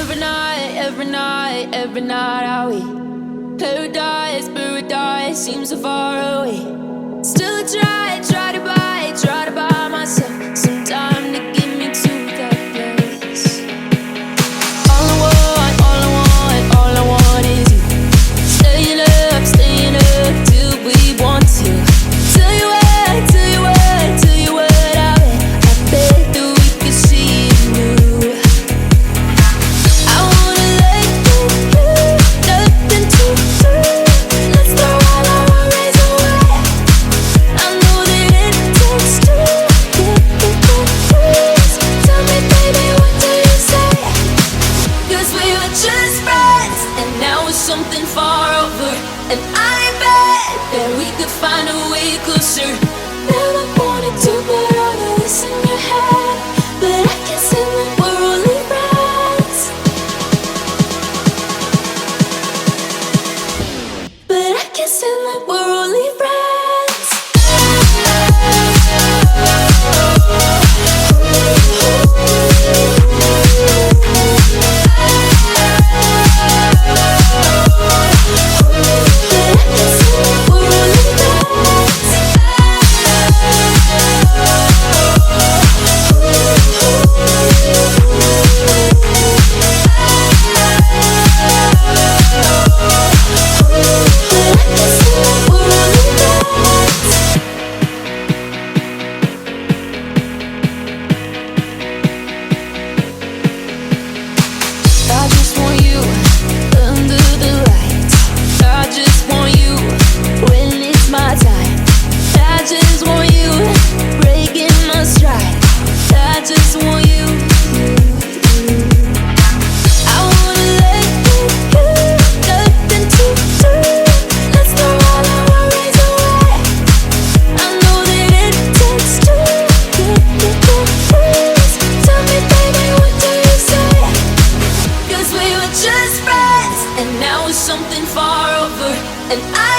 every night are we paradise, paradise seems so far away. Still try to buy myself some time to get me to that place. All I want is you. Staying up till we want to. Tell you what I bet that we could see it new. I wanna let you, nothing to do. Let's throw all our worries away. I know that it takes two to get confused. Tell me, baby, what do you say? 'Cause we were just friends, and now it's something far over. And I bet that we could find a way closer. Never wanted to put all of this in your head, but I can see that we're only friends. But I can see that we're only friends. I just want you under the lights. I just want you when it's my time. I just want you breaking my stride. I just want you. I wanna let you, nothing to do. Let's throw all our worries away. I know that it takes two to get confused. Tell me, baby, what do you say? 'Cause we were just friends, and now it's something far over. And I